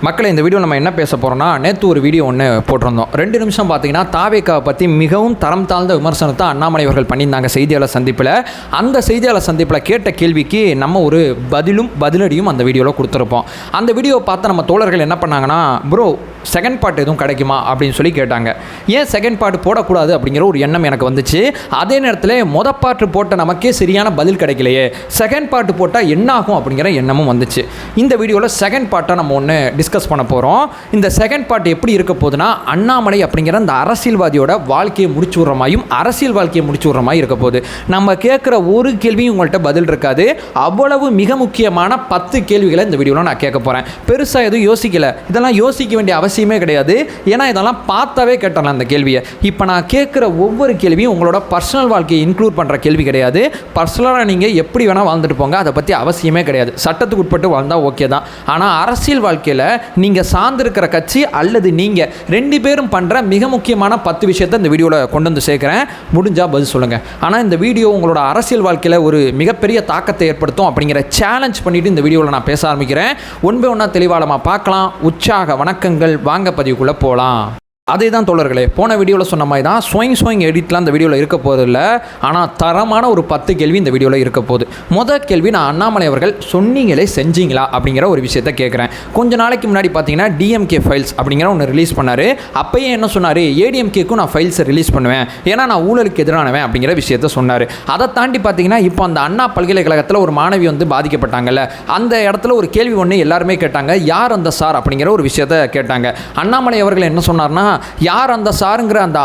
மக்களை இந்த வீடியோ நம்ம என்ன பேச போகிறோம்னா, நேற்று ஒரு வீடியோ ஒன்று போட்டிருந்தோம். 2 நிமிஷம் பார்த்தீங்கன்னா தாவேக்காவை பற்றி மிகவும் தரம் தாழ்ந்த விமர்சனத்தை அண்ணாமலை அவர்கள் பண்ணியிருந்தாங்க செய்தியாளர் சந்திப்பில். அந்த செய்தியாளர் சந்திப்பில் கேட்ட கேள்விக்கு நம்ம ஒரு பதிலடியும் அந்த வீடியோவில் கொடுத்துருப்போம். அந்த வீடியோவை பார்த்து நம்ம தோழர்கள் என்ன பண்ணாங்கன்னா, ப்ரோ செகண்ட் பார்ட் எதுவும் கிடைக்குமா அப்படின்னு சொல்லி கேட்டாங்க. ஏன் செகண்ட் பார்ட் போடக்கூடாது அப்படிங்கிற ஒரு எண்ணம் எனக்கு வந்துச்சு. அதே நேரத்தில் மொதல் பார்ட்டு போட்ட நமக்கே சரியான பதில் கிடைக்கலையே, செகண்ட் பார்ட் போட்டால் என்ன ஆகும் அப்படிங்கிற எண்ணமும் வந்துச்சு. இந்த வீடியோவில் செகண்ட் பார்ட்டை நம்ம ஒன்று டிஸ்கஸ் பண்ண போகிறோம். இந்த செகண்ட் பார்ட் எப்படி இருக்க போகுதுன்னா, அண்ணாமலை அப்படிங்கிற அந்த அரசியல்வாதியோட வாழ்க்கையை முடிச்சு விடுற மாதிரியும் அரசியல் வாழ்க்கையை முடிச்சு விடுற மாதிரி இருக்க போகுது. நம்ம கேட்குற ஒரு கேள்வியும் உங்கள்கிட்ட பதில் இருக்காது. அவ்வளவு மிக முக்கியமான 10 கேள்விகளை இந்த வீடியோவில் நான் கேட்க போகிறேன். பெருசாக எதுவும் யோசிக்கலை, இதெல்லாம் யோசிக்க வேண்டிய அவசியமே கிடையாது. ஏன்னா இதெல்லாம் பார்த்தாவே கேட்டலாம் அந்த கேள்வியை. இப்போ நான் கேட்குற ஒவ்வொரு கேள்வியும் உங்களோட பர்சனல் வாழ்க்கையை இன்க்ளூட் பண்ணுற கேள்வி கிடையாது. பர்சனலாக நீங்கள் எப்படி வேணால் வாழ்ந்துட்டு போங்க, அதை பற்றி அவசியமே கிடையாது. சட்டத்துக்கு உட்பட்டு வாழ்ந்தால் ஓகே தான். ஆனால் அரசியல் வாழ்க்கையில் நீங்கள் சார்ந்திருக்கிற கட்சி அல்லது நீங்கள் 2 பேரும் பண்ணுற மிக முக்கியமான 10 விஷயத்தை இந்த வீடியோவில் கொண்டு வந்து சேர்க்குறேன். முடிஞ்சால் பதில் சொல்லுங்கள். ஆனால் இந்த வீடியோ உங்களோட அரசியல் வாழ்க்கையில் ஒரு மிகப்பெரிய தாக்கத்தை ஏற்படுத்தும் அப்படிங்கிற சேலஞ்ச் பண்ணிவிட்டு இந்த வீடியோவில் நான் பேச ஆரம்பிக்கிறேன். ஒன்பே ஒன்றா தெளிவாக பார்க்கலாம். உற்சாக வணக்கங்கள். வாங்க பதிவுக்குள்ளே போகலாம். அதே தான் தோழர்களே, போன வீடியோவில் சொன்ன மாதிரி தான் ஸ்வைங் எடிட்லாம் இந்த வீடியோவில் இருக்க போதில்லை. ஆனால் தரமான ஒரு 10 கேள்வி இந்த வீடியோவில் இருக்க போகுது. முதல் கேள்வி, நான் அண்ணாமலை அவர்கள் சொன்னீங்களே செஞ்சீங்களா அப்படிங்கிற ஒரு விஷயத்தை கேட்குறேன். கொஞ்ச நாளைக்கு முன்னாடி பார்த்தீங்கன்னா டிஎம்கே ஃபைல்ஸ் அப்படிங்கிற ஒன்று ரிலீஸ் பண்ணார். அப்போயே என்ன சொன்னார், ஏடிஎம்கேக்கும் நான் ஃபைல்ஸை ரிலீஸ் பண்ணுவேன், ஏன்னா நான் ஊழலுக்கு எதிரானவன் அப்படிங்கிற விஷயத்த சொன்னார். அதை தாண்டி பார்த்தீங்கன்னா இப்போ அந்த அண்ணா பல்கலைக்கழகத்தில் ஒரு மாணவி வந்து பாதிக்கப்பட்டாங்கல்ல, அந்த இடத்துல ஒரு கேள்வி ஒன்று எல்லாருமே கேட்டாங்க, யார் அந்த சார் அப்படிங்கிற ஒரு விஷயத்த கேட்டாங்க. அண்ணாமலை அவர்கள் என்ன சொன்னார்னா, யார் அந்த சாருங்கிற அந்த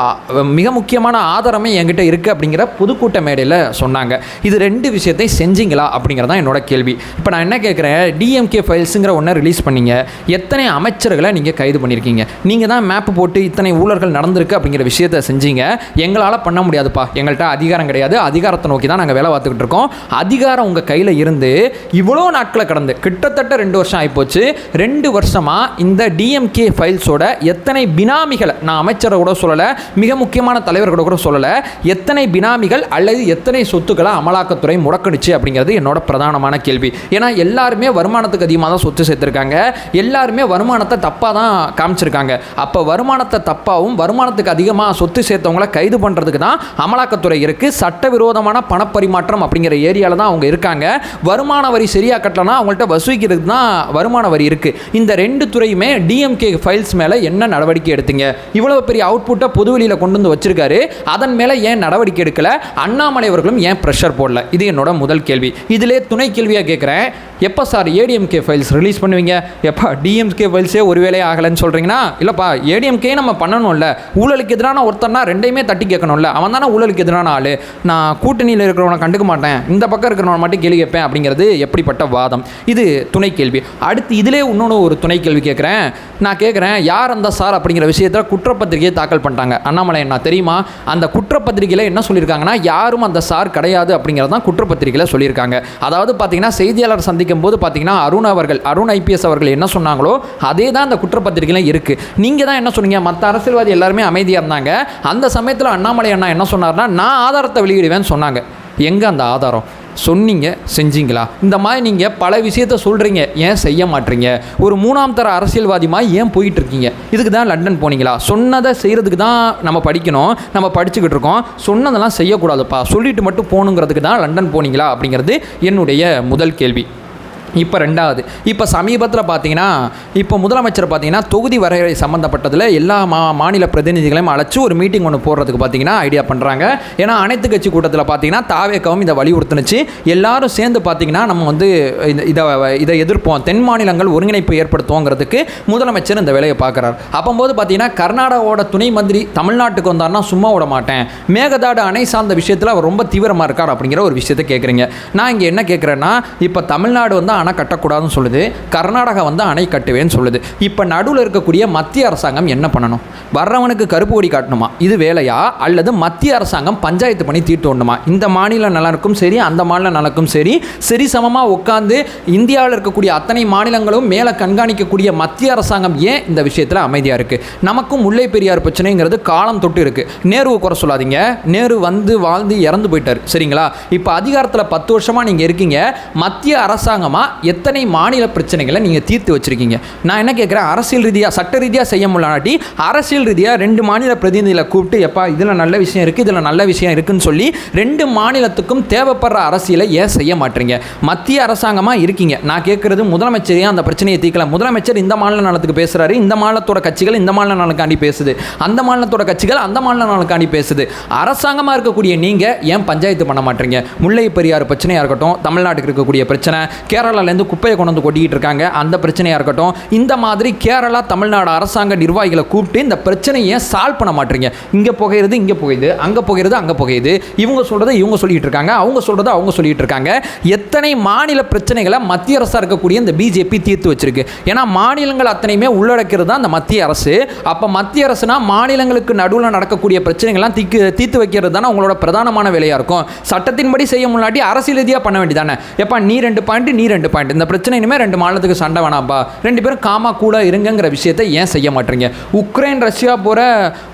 மிக முக்கியமான ஆதாரமே என்கிட்ட இருக்குது அப்படிங்கிற பொதுக்கூட்ட மேடையில் சொன்னாங்க. இது 2 விஷயத்தை செஞ்சீங்களா அப்படிங்கிறதான் என்னோட கேள்வி. இப்போ நான் என்ன கேட்குறேன், டிஎம்கே ஃபைல்ஸுங்கிற ஒன்றை ரிலீஸ் பண்ணீங்க, எத்தனை அமைச்சர்களை நீங்கள் கைது பண்ணியிருக்கீங்க? நீங்கள் தான் மேப்பு போட்டு இத்தனை ஊழல்கள் நடந்திருக்கு அப்படிங்கிற விஷயத்தை செஞ்சீங்க. எங்களால் பண்ண முடியாதுப்பா, எங்கள்கிட்ட அதிகாரம் கிடையாது, அதிகாரத்தை நோக்கி தான் நாங்கள் வேலை பார்த்துக்கிட்டு இருக்கோம். அதிகாரம் உங்கள் கையில் இருந்து இவ்வளோ நாட்களை கடந்து கிட்டத்தட்ட 2 வருஷம் ஆகிப்போச்சு. 2 வருஷமாக இந்த டிஎம்கே ஃபைல்ஸோட எத்தனை பினாமிகள், நான் அமைச்சரை கூட சொல்லலை, மிக முக்கியமான தலைவர்கள் கூட சொல்லலை, எத்தனை பினாமிகள் அல்லது எத்தனை சொத்துக்களை அமலாக்கத்துறை முடக்கணிச்சு அப்படிங்கிறது என்னோட பிரதானமான கேள்வி. ஏன்னா எல்லாருமே வருமானத்துக்கு அதிகமாக தான் சொத்து சேர்த்துருக்காங்க, எல்லாருமே வருமானத்தை தப்பாக தான் காமிச்சிருக்காங்க. அப்போ வருமானத்தை தப்பாகவும் வருமானத்துக்கு அதிகமாக சொத்து சேர்த்தவங்களை கைது பண்ணுறதுக்கு தான் அமலாக்கத்துறை இருக்குது. சட்டவிரோதமான பணப்பரிமாற்றம் அப்படிங்கிற ஏரியாவில் தான் அவங்க இருக்காங்க. வருமான வரி சரியாக கட்டலனா அவங்கள்ட்ட வசூலிக்கிறதுக்கு தான் வருமான வரி இருக்குது. இந்த 2 துறையுமே டிஎம்கே ஃபைல்ஸ் மேலே என்ன நடவடிக்கை எடுத்தீங்க? இவ்வளவு பெரிய அவுட்புட்டை பொதுவெளியில் கொண்டு வந்து வச்சிருக்காரு, அதன் மேலே ஏன் நடவடிக்கை எடுக்கல? அண்ணாமலை அவர்களும் ஏன் ப்ரெஷர் போடல? இது என்னோட முதல் கேள்வி. இதிலே துணை கேள்வியாக கேட்குறேன், எப்போ சார் ஏடிஎம்கே ஃபைல்ஸ் ரிலீஸ் பண்ணுவீங்க? எப்போ டிஎம்கே ஃபைல்ஸே ஒரு வேலையே ஆகலைன்னு சொல்கிறீங்கன்னா, இல்லைப்பா ஏடிஎம்கே நம்ம பண்ணணும்ல, ஊழலுக்கு எதிரான ஒருத்தர்னா 2யுமே தட்டி கேட்கணும்ல, அவன் தானே ஊழலுக்கு எதிரான ஆள், நான் கூட்டணியில் இருக்கிறவனை கண்டுக்க மாட்டேன், இந்த பக்கம் இருக்கிறவனை மட்டும் கேள்வி கேட்பேன் அப்படிங்கிறது எப்படிப்பட்ட வாதம்? இது துணை கேள்வி. அடுத்து இதிலே இன்னொன்று ஒரு துணை கேள்வி கேட்குறேன். நான் கேட்குறேன், யார் அந்த சார் அப்படிங்கிற விஷயத்தை குற்றப்பத்திரிகையை தாக்கல் பண்ணிட்டாங்க அண்ணாமலை என்ன தெரியுமா? அந்த குற்றப்பத்திரிகையில் என்ன சொல்லியிருக்காங்கன்னா, யாரும் அந்த சார் கிடையாது அப்படிங்கிறது தான் குற்றப்பத்திரிகையில் சொல்லியிருக்காங்க. அதாவது பார்த்தீங்கன்னா செய்தியாளர் சந்திக்கும் போது பார்த்தீங்கன்னா அருண் ஐபிஎஸ் அவர்கள் என்ன சொன்னாங்களோ அதே தான் அந்த குற்றப்பத்திரிகையில் இருக்குது. நீங்கள் தான் என்ன சொன்னீங்க, மற்ற அரசியல்வாதி எல்லாருமே அமைதியாக இருந்தாங்க, அந்த சமயத்தில் அண்ணாமலை அண்ணா என்ன சொன்னார்னா, நான் ஆதாரத்தை வெளியிடுவேன்னு சொன்னாங்க. எங்கே அந்த ஆதாரம்? சொன்னீங்க, செஞ்சீங்களா? இந்த மாதிரி நீங்கள் பல விஷயத்த சொல்கிறீங்க, ஏன் செய்ய மாட்டீங்க? ஒரு 3ஆம் தர அரசியல்வாதிமாக ஏன் போயிட்டு இருக்கீங்க? இதுக்கு தான் லண்டன் போனீங்களா? சொன்னதை செய்கிறதுக்கு தான் நம்ம படிக்கணும், நம்ம படிச்சுக்கிட்டு இருக்கோம். சொன்னதெல்லாம் செய்யக்கூடாதுப்பா, சொல்லிட்டு மட்டும் போகணுங்கிறதுக்கு தான் லண்டன் போனீங்களா அப்படிங்கிறது என்னுடைய முதல் கேள்வி. இப்போ 2வது, இப்போ சமீபத்தில் பார்த்தீங்கன்னா இப்போ முதலமைச்சர் பார்த்தீங்கன்னா தொகுதி வரையறை சம்மந்தப்பட்டதில் எல்லா மாநில பிரதிநிதிகளையும் அழைச்சி ஒரு மீட்டிங் ஒன்று போடுறதுக்கு பார்த்தீங்கன்னா ஐடியா பண்ணுறாங்க. ஏன்னா அனைத்து கட்சி கூட்டத்தில் பார்த்தீங்கன்னா தாவேக்காவும் இதை வலியுறுத்துனுச்சு. எல்லாரும் சேர்ந்து பார்த்தீங்கன்னா நம்ம வந்து இதை எதிர்ப்போம், தென் மாநிலங்கள் ஒருங்கிணைப்பு ஏற்படுத்துவோங்கிறதுக்கு முதலமைச்சர் இந்த வேலையை பார்க்குறாரு. அப்போது பார்த்தீங்கன்னா கர்நாடகாவோட துணை மந்திரி தமிழ்நாட்டுக்கு வந்தார்னா சும்மா விட மாட்டேன், மேகதாடு அணை சார்ந்த விஷயத்தில் அவர் ரொம்ப தீவிரமாக இருக்கார் அப்படிங்கிற ஒரு விஷயத்தை கேட்குறீங்க. நான் இங்கே என்ன கேட்குறேன்னா, இப்போ தமிழ்நாடு வந்து அணை கட்டக்கூடாதுன்னு சொல்லுது, கர்நாடகா வந்து அணை கட்டுவேன்னு சொல்லுது. இப்போ நடுவில் இருக்கக்கூடிய மத்திய அரசாங்கம் என்ன பண்ணணும்? வர்றவனுக்கு கருப்பு கொடி காட்டணுமா? இது வேலையா? அல்லது மத்திய அரசாங்கம் பஞ்சாயத்து பண்ணி தீர்த்து விடணுமா? இந்த மாநில நலனுக்கும் சரி அந்த மாநில நலனுக்கும் சரி சரிசமமாக உட்காந்து இந்தியாவில் இருக்கக்கூடிய அத்தனை மாநிலங்களும் மேலே கண்காணிக்கக்கூடிய மத்திய அரசாங்கம் ஏன் இந்த விஷயத்தில் அமைதியாக இருக்குது? நமக்கும் முல்லை பெரியார் பிரச்சனைங்கிறது காலம் தொட்டு இருக்குது. நேருவை குறை சொல்லாதீங்க, நேரு வந்து வாழ்ந்து இறந்து போயிட்டார், சரிங்களா? இப்போ அதிகாரத்தில் 10 வருஷமாக நீங்கள் இருக்கீங்க, மத்திய அரசாங்கமாக எத்தனை மாநில பிரச்சனைகளை நீங்கள் தீர்த்து வச்சுருக்கீங்க? நான் என்ன கேட்குறேன், அரசியல் ரீதியாக சட்ட ரீதியாக செய்ய முடியலாட்டி அரசியல் ரீதியாக 2 மாநில பிரதிநிதிகளை கூப்பிட்டு எப்பா இதில் நல்ல விஷயம் இருக்குது, இதில் நல்ல விஷயம் இருக்குதுன்னு சொல்லி 2 மாநிலத்துக்கும் தேவைப்படுற அரசியலை ஏன் செய்ய மாட்டீங்க? மத்திய அரசாங்கமாக இருக்கீங்க. நான் கேட்குறது முதலமைச்சரையே அந்த பிரச்சனையை தீர்க்கல. முதலமைச்சர் இந்த மாநில நலத்துக்கு பேசுகிறாரு, இந்த மாநிலத்தோட கட்சிகள் இந்த மாநில நலனுக்காண்டி பேசுது, அந்த மாநிலத்தோட கட்சிகள் அந்த மாநில நலனுக்காண்டி பேசுது. அரசாங்கமாக இருக்கக்கூடிய நீங்கள் ஏன் பஞ்சாயத்து பண்ண மாட்டீங்க? முல்லை பெரியாறு பிரச்சனையாக இருக்கட்டும், தமிழ்நாட்டுக்கு இருக்கக்கூடிய பிரச்சனை, கேரளாலேருந்து குப்பையை கொண்டு வந்து கொட்டிக்கிட்டு இருக்காங்க அந்த பிரச்சனையாக இருக்கட்டும், இந்த மாதிரி கேரளா தமிழ்நாடு அரசாங்க நிர்வாகிகளை கூப்பிட்டு இந்த பிரச்சனையை சால்வ் பண்ண மாட்டீங்க. இங்கே புகையிறது இங்கே புகையுது, அங்கே புகையிறது அங்கே புகையுது, இவங்க சொல்கிறத இவங்க சொல்லிட்டு இருக்காங்க, அவங்க சொல்கிறத அவங்க சொல்லிட்டு இருக்காங்க. எத்தனை மாநில பிரச்சனைகளை மத்திய அரசாக இருக்கக்கூடிய இந்த பிஜேபி தீர்த்து வச்சிருக்கு? ஏன்னா மாநிலங்கள் அத்தனையுமே உள்ளடக்கிறது தான் அந்த மத்திய அரசு. அப்போ மத்திய அரசுனா மாநிலங்களுக்கு நடுவில் நடக்கக்கூடிய பிரச்சனைகள்லாம் தீர்த்து வைக்கிறது தானே உங்களோட பிரதானமான வேலையாக இருக்கும். சட்டத்தின்படி செய்ய முன்னாடி அரசியல் ரீதியாக பண்ண வேண்டியதானே. எப்பா நீ 2 பாயிண்ட் நீ 2 பாயிண்ட், இந்த பிரச்சனை இனிமேல் 2 மாநிலத்துக்கு சண்டை வேணாப்பா, 2 பேரும் காமா கூட இருங்கிற விஷயத்தை ஏன் செய்ய மாட்டீங்க? உக்ரைன் ரஷ்யா போகிற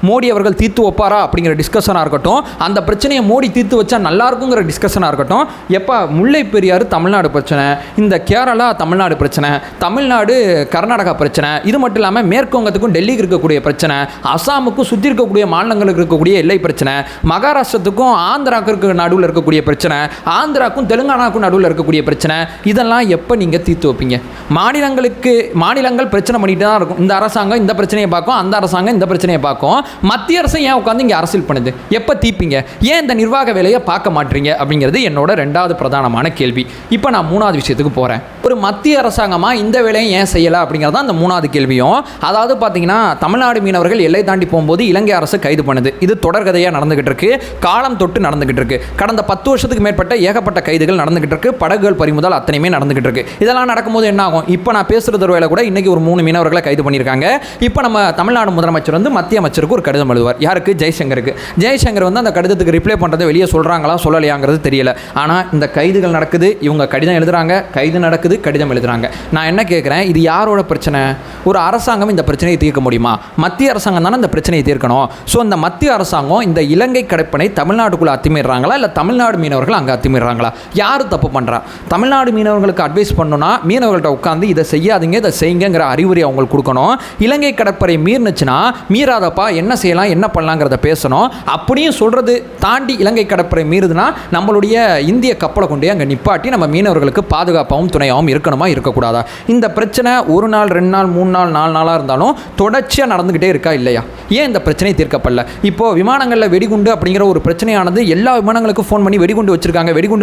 மோடி அவர்கள் தீர்த்து வைப்பாரா அப்படிங்கிற டிஸ்கஷனாக இருக்கட்டும், அந்த பிரச்சனையை மோடி தீர்த்து வச்சா நல்லா இருக்குங்கிற டிஸ்கஷனாக இருக்கட்டும், எப்பா முல்லை பெரியாறு தமிழ்நாடு பிரச்சனை, இந்த கேரளா தமிழ்நாடு பிரச்சனை, தமிழ்நாடு கர்நாடகா பிரச்சனை, இது மட்டும் இல்லாமல் மேற்குவங்கத்துக்கும் டெல்லிக்கு இருக்கக்கூடிய பிரச்சனை, அசாமுக்கும் சுற்றி இருக்கக்கூடிய மாநிலங்களுக்கு இருக்கக்கூடிய எல்லை பிரச்சனை, மகாராஷ்டிரத்துக்கும் ஆந்திராவுக்கு நடுவில் இருக்கக்கூடிய பிரச்சனை, ஆந்திராவுக்கும் தெலுங்கானாவுக்கும் நடுவில் இருக்கக்கூடிய பிரச்சனை, இதெல்லாம் எப்போ நீங்கள் தீர்த்து வைப்பீங்க? மாநிலங்கள் பிரச்சனை பண்ணிட்டு தான் இருக்கும். இந்த அரசாங்கம் இந்த பிரச்சனையை பார்க்கும், அந்த அரசாங்கம் இந்த பிரச்சனையை பார்க்கும். மத்திய அரசு ஏன் உட்காந்து இங்கே அரசியல் பண்ணுது? எப்போ தீர்ப்பீங்க? ஏன் இந்த நிர்வாக வேலையை பார்க்க மாட்டீங்க அப்படிங்கிறது என்னோட 2வது பிரதானமான கேள்வி. இப்போ நான் 3வது விஷயத்துக்கு போகிறேன். ஒரு மத்திய அரசாங்கமாக இந்த வேலையை ஏன் செய்யலை அப்படிங்கிறது தான் இந்த 3வது கேள்வியும். அதாவது பார்த்தீங்கன்னா தமிழ்நாடு மீனவர்கள் எல்லை தாண்டி போகும்போது இலங்கை அரசு கைது பண்ணுது. இது தொடர்கதையாக நடந்துகிட்டு இருக்கு, காலம் தொட்டு நடந்துகிட்டு இருக்கு. கடந்த 10 வருஷத்துக்கு மேற்பட்ட ஏகப்பட்ட கைதுகள் நடந்துகிட்டு இருக்கு, படகுகள் பறிமுதல் அத்தனையுமே நடந்துகிட்டு இருக்கு. இதெல்லாம் நடக்கும்போது என்ன ஆகும்? இப்போ நான் பேசுறது வேலை கூட இன்னைக்கு ஒரு 3 மீனவர்களை கைது பண்ணியிருக்காங்க. இப்போ நம்ம தமிழ்நாடு முதலமைச்சர் வந்து மத்திய அமைச்சருக்கு ஒரு கடிதம் எழுதுவார். யாருக்கு? ஜெய்சங்கருக்கு. ஜெய்சங்கர் வந்து அந்த கடிதத்துக்கு ரிப்ளை பண்ணுறதை வெளியே சொல்கிறாங்களா சொல்லலையாங்கிறது தெரியல. ஆனால் இந்த கைதுகள் நடக்குது, இவங்க கடிதம் எழுதுறாங்க, கைது நடக்குது, கடிதம் எழுதுறாங்க. நான் என்ன கேட்குறேன், இது யாரோட பிரச்சனை? ஒரு அரசாங்கம் இந்த பிரச்சனையை தீர்க்க முடியுமா? மத்திய அரசாங்கம் தானே இந்த பிரச்சனையை தீர்க்கணும். ஸோ இந்த மத்திய அரசாங்கம் இந்த இலங்கை கடற்படை தமிழ்நாட்டுக்குள்ளே அத்துமீறாங்களா இல்லை தமிழ்நாடு மீனவர்கள் அங்கே அத்துமீறாங்களா? யார் தப்பு பண்ணுறா? தமிழ்நாடு மீனவர்களுக்கு அட்வைஸ் பண்ணணும்னா மீனவர்கள்ட்ட உட்காந்து இதை செய்யாதீங்க இதை செய்யுங்கிற அறிவுரை அவங்களுக்கு கொடுக்கணும். இலங்கை கடற்படை மீறினுச்சுன்னா மீறாதப்பா என்ன செய்யலாம் என்ன பண்ணலாங்கிறத பேசணும். அப்படியும் சொல்கிறது தாண்டி இலங்கை கடற்படை மீறுதுன்னா நம்மளுடைய இந்திய கப்பலை கொண்டு அங்கே நிப்பாட்டி நம்ம மீனவர்களுக்கு பாதுகாப்பாகவும் துணையாகவும் இருக்கணுமா இருக்கக்கூடாதா? இந்த பிரச்சனை 1 நாள் 2 நாள் 3 நாள் 4 நாளாக இருந்தாலும் தொடர்ச்சியாக நடந்துக்கிட்டே இருக்கா இல்லையா? ஏன் இந்த பிரச்சனை தீர்க்கப்படல? இப்போது விமானங்களில் வெடிகுண்டு அப்படிங்கிற ஒரு பிரச்சனையானது எல்லா விமானங்களுக்கும் ஃபோன் பண்ணி வெடிகுண்டு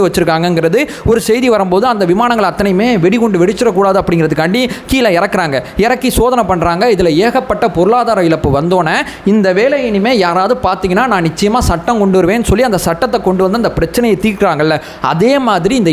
வச்சிருக்காங்கிறது ஒரு செய்தி வரும்போது அந்த விமானங்கள் அத்தனையுமே வெடிகுண்டு வெடிச்சிடக்கூடாது அப்படிங்கிறதுக்காண்டி கீழே இறக்கி சோதனை பண்ணுறாங்க. இதில் ஏகப்பட்ட பொருளாதார இழப்பு வந்தோன்னே இந்த வேலை இனிமேல் யாராவது பார்த்தீங்கன்னா நான் நிச்சயமாக சட்டம் கொண்டு வருவேன்னு சொல்லி அந்த சட்டத்தை கொண்டு வந்து அந்த பிரச்சனையை தீர்க்கிறாங்கல்ல. அதே மாதிரி இந்த